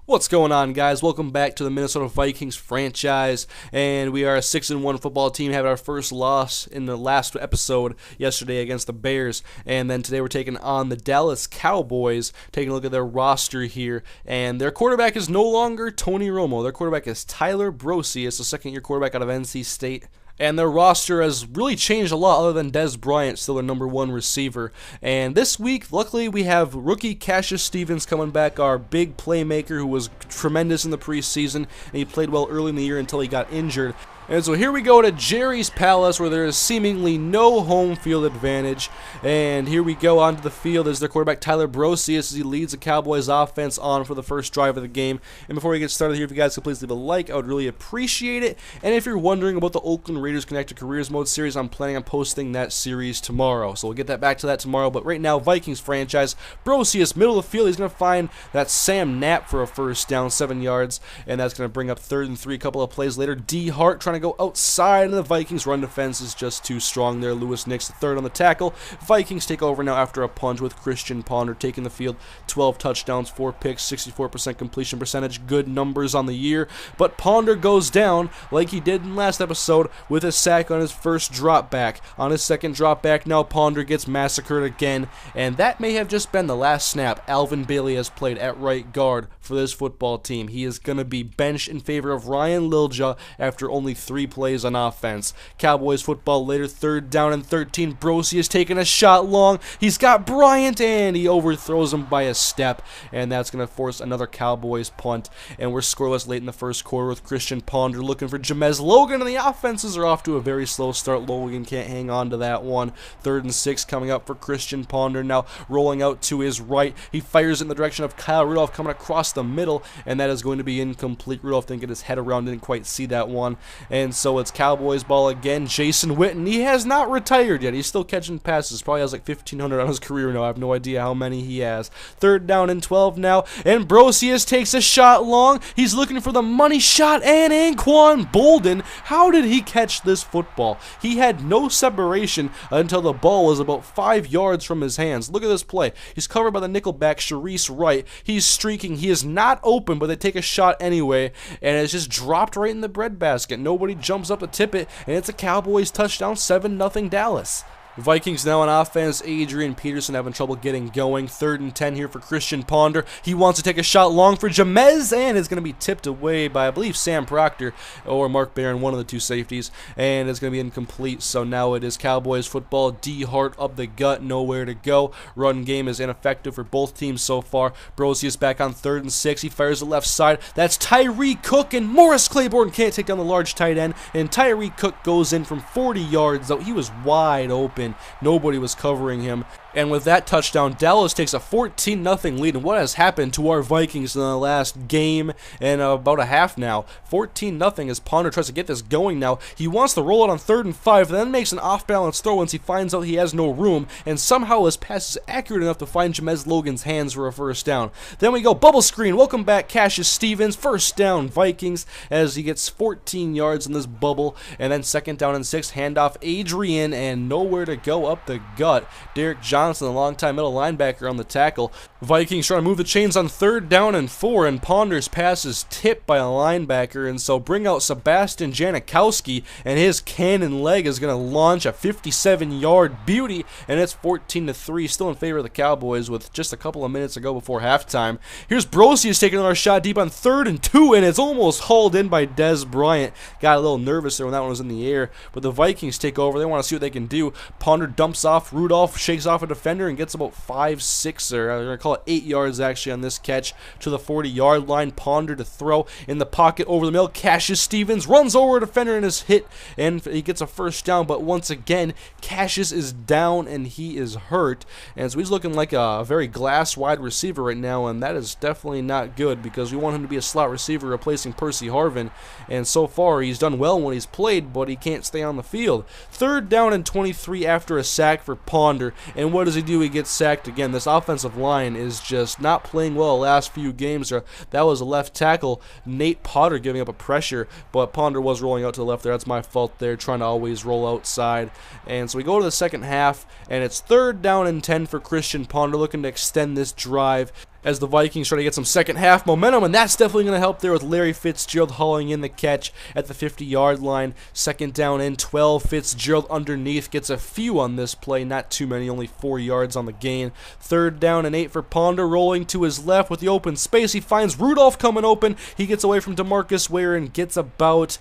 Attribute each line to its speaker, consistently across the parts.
Speaker 1: What's going on, guys? Welcome back to the Minnesota Vikings franchise, and we are a 6-1 football team. Having our first loss in the last episode yesterday against the Bears, and then today we're taking on the Dallas Cowboys. Taking a look at their roster here, and their quarterback is no longer Tony Romo. Their quarterback is Tyler Brosius, a second-year quarterback out of NC State. And their roster has really changed a lot other than Dez Bryant, still their #1 receiver. And this week, luckily, we have rookie Cassius Stevens coming back, our big playmaker who was tremendous in the preseason, and he played well early in the year until he got injured. And so here we go to Jerry's Palace, where there is seemingly no home field advantage. And here we go onto the field as their quarterback Tyler Brosius as he leads the Cowboys offense on for the first drive of the game. And before we get started here, if you guys could please leave a like, I would really appreciate it. And if you're wondering about the Oakland Raiders Connected Careers Mode series, I'm planning on posting that series tomorrow. So we'll get that back to that tomorrow. But right now, Vikings franchise, Brosius, middle of the field, he's going to find that Sam Knapp for a first down, 7 yards. And that's going to bring up 3rd and 3 a couple of plays later. D. Hart trying to go outside, and the Vikings run defense is just too strong there. Lewis Nix, the third on the tackle. Vikings take over now after a punch with Christian Ponder taking the field. 12 touchdowns, 4 picks, 64% completion percentage. Good numbers on the year. But Ponder goes down like he did in last episode with a sack on his first drop back. On his second drop back, now Ponder gets massacred again, and that may have just been the last snap Alvin Bailey has played at right guard for this football team. He is going to be benched in favor of Ryan Lilja after only 3 plays on offense. Cowboys football later, 3rd down and 13. Brosius taking a shot long. He's got Bryant, and he overthrows him by a step, and that's going to force another Cowboys punt. And we're scoreless late in the first quarter with Christian Ponder looking for Jamez Logan, and the offenses are off to a very slow start. Logan can't hang on to that one. 3rd and 6 coming up for Christian Ponder, now rolling out to his right. He fires in the direction of Kyle Rudolph coming across the middle, and that is going to be incomplete. Rudolph didn't get his head around, didn't quite see that one, and so it's Cowboys ball again. Jason Witten, he has not retired yet. He's still catching passes. Probably has like 1,500 on his career now. I have no idea how many he has. 3rd down and 12 now, and Brosius takes a shot long. He's looking for the money shot, and Anquan Bolden, how did he catch this football? He had no separation until the ball was about 5 yards from his hands. Look at this play. He's covered by the nickelback, Sharice Wright. He's streaking. He is not open, but they take a shot anyway, and it's just dropped right in the breadbasket. Nobody jumps up to tip it, and it's a Cowboys touchdown, 7-0 Dallas. Vikings now on offense. Adrian Peterson having trouble getting going. 3rd and 10 here for Christian Ponder. He wants to take a shot long for Jamez, and it's going to be tipped away by, I believe, Sam Proctor or Mark Barron, one of the 2 safeties, and it's going to be incomplete. So now it is Cowboys football. D. Hart up the gut, nowhere to go. Run game is ineffective for both teams so far. Brosius back on 3rd and 6. He fires the left side. That's Tyree Cook, and Morris Claiborne can't take down the large tight end, and Tyree Cook goes in from 40 yards, though he was wide open. Nobody was covering him. And with that touchdown, Dallas takes a 14-0 lead. And what has happened to our Vikings in the last game and about a half now? 14-0 as Ponder tries to get this going now. He wants to roll it on 3rd and 5, then makes an off-balance throw once he finds out he has no room. And somehow his pass is accurate enough to find Jamez Logan's hands for a first down. Then we go bubble screen. Welcome back, Cassius Stevens. First down, Vikings, as he gets 14 yards in this bubble. And then 2nd down and 6, handoff Adrian, and nowhere to go up the gut. Derek Johnson, the longtime middle linebacker, on the tackle. Vikings trying to move the chains on 3rd down and 4, and Ponder's pass is tipped by a linebacker, and so bring out Sebastian Janikowski, and his cannon leg is going to launch a 57-yard beauty, and it's 14-3, still in favor of the Cowboys with just a couple of minutes to go before halftime. Here's Brosius taking another shot deep on 3rd and 2, and it's almost hauled in by Dez Bryant. Got a little nervous there when that one was in the air, but the Vikings take over. They want to see what they can do. Ponder dumps off Rudolph, shakes off a defender, and gets about 5, 6, or I'm going to call it 8 yards actually on this catch to the 40-yard line. Ponder to throw in the pocket over the middle. Cassius Stevens runs over a defender and is hit, and he gets a first down, but once again, Cassius is down and he is hurt, and so he's looking like a very glass wide receiver right now, and that is definitely not good because we want him to be a slot receiver replacing Percy Harvin, and so far he's done well when he's played, but he can't stay on the field. 3rd down and 23 after a sack for Ponder, and what does he do? He gets sacked again. This offensive line is just not playing well the last few games. That was a left tackle, Nate Potter, giving up a pressure, but Ponder was rolling out to the left there. That's my fault there, trying to always roll outside. And so we go to the second half, and it's 3rd down and 10 for Christian Ponder, looking to extend this drive. as the Vikings try to get some second half momentum, and that's definitely going to help there with Larry Fitzgerald hauling in the catch at the 50-yard line. Second down and 12. Fitzgerald underneath gets a few on this play, not too many, only 4 yards on the gain. Third down and 8 for Ponder, rolling to his left with the open space. He finds Rudolph coming open. He gets away from DeMarcus Ware and gets about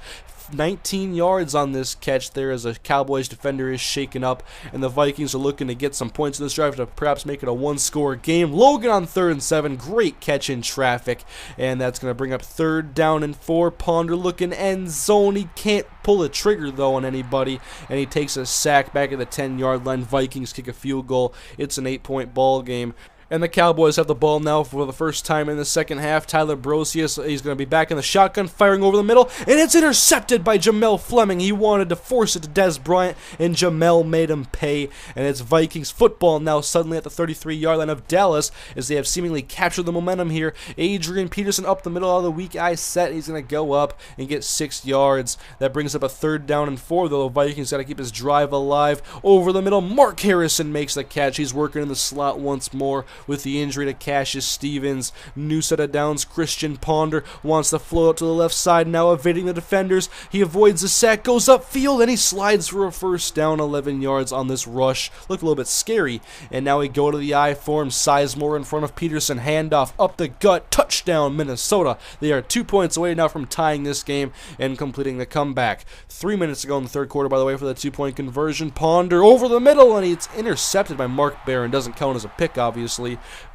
Speaker 1: 19 yards on this catch there as a Cowboys defender is shaken up, and the Vikings are looking to get some points in this drive to perhaps make it a one-score game. Logan on 3rd and 7, great catch in traffic, and that's going to bring up 3rd down and 4. Ponder looking end zone. He can't pull the trigger though on anybody, and he takes a sack back at the 10-yard line. Vikings kick a field goal. It's an 8-point ball game. And the Cowboys have the ball now for the first time in the second half. Tyler Brosius, he's going to be back in the shotgun, firing over the middle, and it's intercepted by Jamel Fleming. He wanted to force it to Des Bryant, and Jamel made him pay. And it's Vikings football now suddenly at the 33-yard line of Dallas, as they have seemingly captured the momentum here. Adrian Peterson up the middle of the weak eye set. He's going to go up and get 6 yards. That brings up a 3rd down and 4, though. The Vikings got to keep his drive alive. Over the middle, Mark Harrison makes the catch. He's working in the slot once more with the injury to Cassius Stevens. New set of downs. Christian Ponder wants to float out to the left side, now evading the defenders. He avoids the sack, goes upfield, and he slides for a first down, 11 yards on this rush. Looked a little bit scary. And now we go to the I form. Sizemore in front of Peterson. Handoff up the gut. Touchdown, Minnesota. They are 2 points away now from tying this game and completing the comeback. 3 minutes to go in the third quarter, by the way, for the 2-point conversion. Ponder over the middle, and it's intercepted by Mark Barron. Doesn't count as a pick, obviously,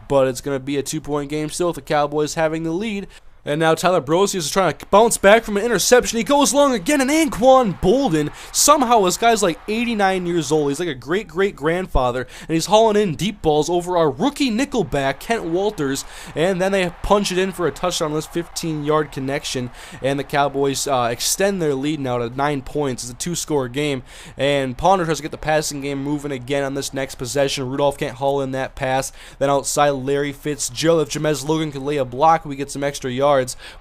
Speaker 1: but it's going to be a 2-point game still with the Cowboys having the lead. And now Tyler Brosius is trying to bounce back from an interception. He goes long again, and Anquan Bolden, somehow this guy's like 89 years old. He's like a great-great-grandfather, and he's hauling in deep balls over our rookie nickelback, Kent Walters, and then they punch it in for a touchdown on this 15-yard connection, and the Cowboys extend their lead now to 9 points. It's a 2-score game, and Ponder tries to get the passing game moving again on this next possession. Rudolph can't haul in that pass. Then outside, Larry Fitzgerald. If Jamez Logan could lay a block, we get some extra yards.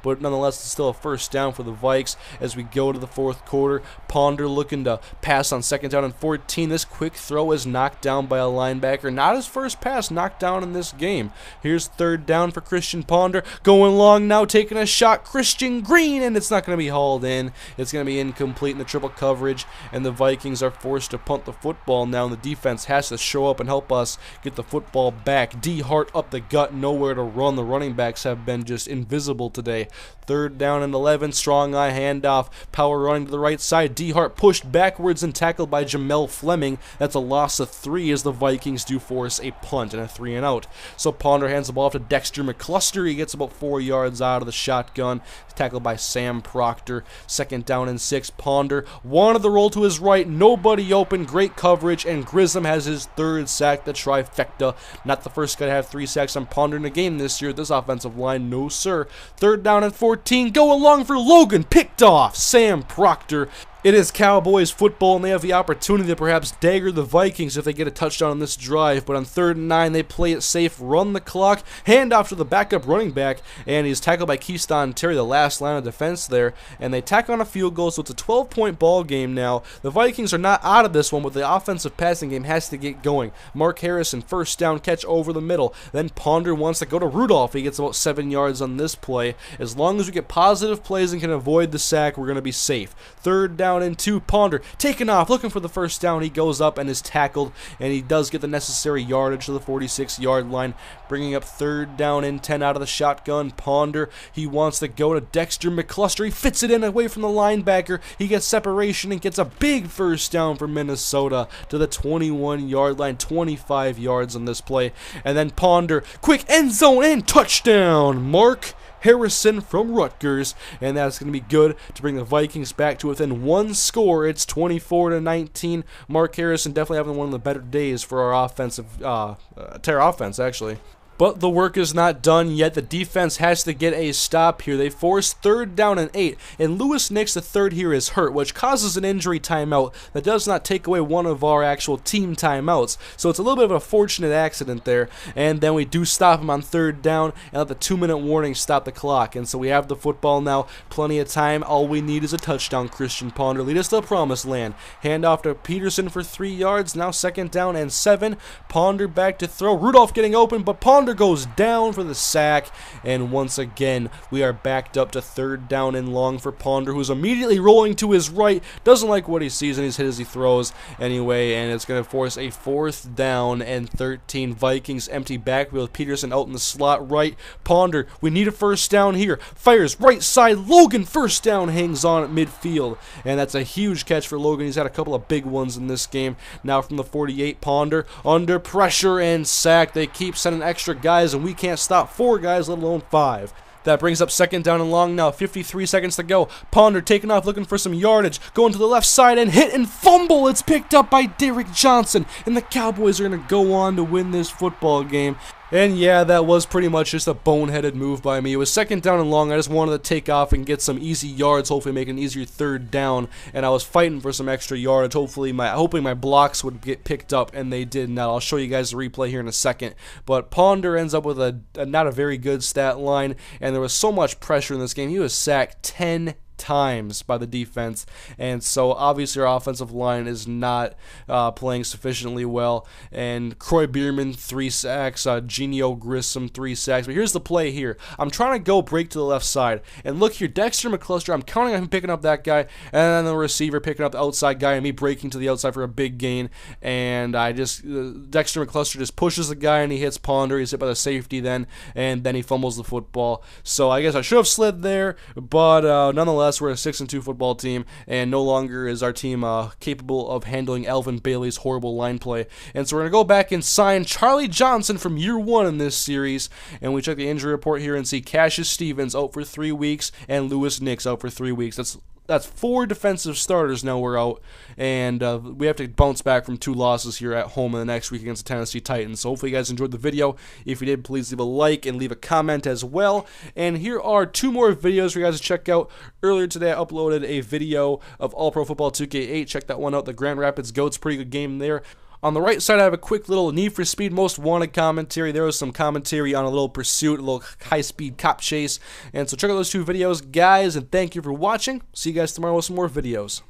Speaker 1: But nonetheless, it's still a first down for the Vikes as we go to the fourth quarter. Ponder looking to pass on 2nd down and 14. This quick throw is knocked down by a linebacker. Not his first pass knocked down in this game. Here's 3rd down for Christian Ponder. Going long now, taking a shot. Christian Green, and it's not going to be hauled in. It's going to be incomplete in the triple coverage, and the Vikings are forced to punt the football now, and the defense has to show up and help us get the football back. D. Hart up the gut, nowhere to run. The running backs have been just invisible today. 3rd down and 11, strong eye handoff, power running to the right side. D. Hart pushed backwards and tackled by Jamel Fleming. That's a loss of 3 as the Vikings do force a punt and a 3-and-out. So Ponder hands the ball off to Dexter McCluster. He gets about 4 yards out of the shotgun, tackled by Sam Proctor. 2nd down and 6. Ponder wanted the roll to his right, nobody open, great coverage, and Grissom has his 3rd sack, the trifecta. Not the first guy to have 3 sacks on Ponder in a game this year. This offensive line, no sir. 3rd down and 14, going long for Logan, picked off Sam Proctor. It is Cowboys football, and they have the opportunity to perhaps dagger the Vikings if they get a touchdown on this drive. But on 3rd and 9, they play it safe, run the clock, hand off to the backup running back, and he's tackled by Keyston Terry, the last line of defense there. And they tack on a field goal, so it's a 12-point ball game now. The Vikings are not out of this one, but the offensive passing game has to get going. Mark Harrison, 1st down catch over the middle. Then Ponder wants to go to Rudolph. He gets about 7 yards on this play. As long as we get positive plays and can avoid the sack, we're going to be safe. 3rd down and 2. Ponder taking off, looking for the first down. He goes up and is tackled, and he does get the necessary yardage to the 46-yard line, bringing up 3rd down and 10 out of the shotgun. Ponder, he wants to go to Dexter McCluster. He fits it in away from the linebacker. He gets separation and gets a big first down for Minnesota to the 21-yard line, 25 yards on this play. And then Ponder, quick end zone and touchdown. Mark Harrison from Rutgers, and that's going to be good to bring the Vikings back to within 1 score. It's 24-19. Mark Harrison definitely having one of the better days for our offensive, entire offense, actually. But the work is not done yet. The defense has to get a stop here. They force 3rd down and 8, and Lewis Nix, the 3rd here, is hurt, which causes an injury timeout that does not take away one of our actual team timeouts. So it's a little bit of a fortunate accident there, and then we do stop him on 3rd down and let the 2-minute warning stop the clock. And so we have the football now, plenty of time. All we need is a touchdown. Christian Ponder, lead us to the promised land. Hand off to Peterson for 3 yards. Now 2nd down and 7. Ponder back to throw. Rudolph getting open, but Ponder Ponder goes down for the sack, and once again, we are backed up to 3rd down and long for Ponder, who's immediately rolling to his right, doesn't like what he sees, and he's hit as he throws anyway, and it's going to force a 4th down and 13. Vikings empty backfield with Peterson out in the slot right. Ponder, we need a 1st down here. Fires right side. Logan, 1st down, hangs on at midfield, and that's a huge catch for Logan. He's had a couple of big ones in this game. Now from the 48, Ponder under pressure and sack. They keep sending extra guys, and we can't stop 4 guys, let alone 5. That brings up 2nd down and long now. 53 seconds to go. Ponder taking off, looking for some yardage. Going to the left side and hit and fumble. It's picked up by Derek Johnson. And the Cowboys are going to go on to win this football game. And yeah, that was pretty much just a boneheaded move by me. It was 2nd down and long. I just wanted to take off and get some easy yards, hopefully make an easier 3rd down. And I was fighting for some extra yardage. Hoping my blocks would get picked up, and they did not. I'll show you guys the replay here in a second. But Ponder ends up with a not a very good stat line, and there was so much pressure in this game. He was sacked 10 times by the defense, and so obviously our offensive line is not playing sufficiently well. And Croy Bierman 3 sacks, Genio Grissom 3 sacks. But here's the play here. I'm trying to go break to the left side, and look here, Dexter McCluster, I'm counting on him picking up that guy, and then the receiver picking up the outside guy, and me breaking to the outside for a big gain. And I just Dexter McCluster just pushes the guy, and he hits Ponder. He's hit by the safety then, and then he fumbles the football. So I guess I should have slid there, but nonetheless, we're a 6-2 football team, and no longer is our team capable of handling Alvin Bailey's horrible line play. And so we're going to go back and sign Charlie Johnson from year 1 in this series. And we check the injury report here and see Cassius Stevens out for 3 weeks and Lewis Nix out for 3 weeks. That's 4 defensive starters now we're out, and we have to bounce back from 2 losses here at home in the next week against the Tennessee Titans. So hopefully you guys enjoyed the video. If you did, please leave a like and leave a comment as well. And here are 2 more videos for you guys to check out. Earlier today I uploaded a video of All Pro Football 2K8. Check that one out. The Grand Rapids Goats, pretty good game there. On the right side, I have a quick little Need for Speed Most Wanted commentary. There was some commentary on a little pursuit, a little high-speed cop chase. And so check out those 2 videos, guys, and thank you for watching. See you guys tomorrow with some more videos.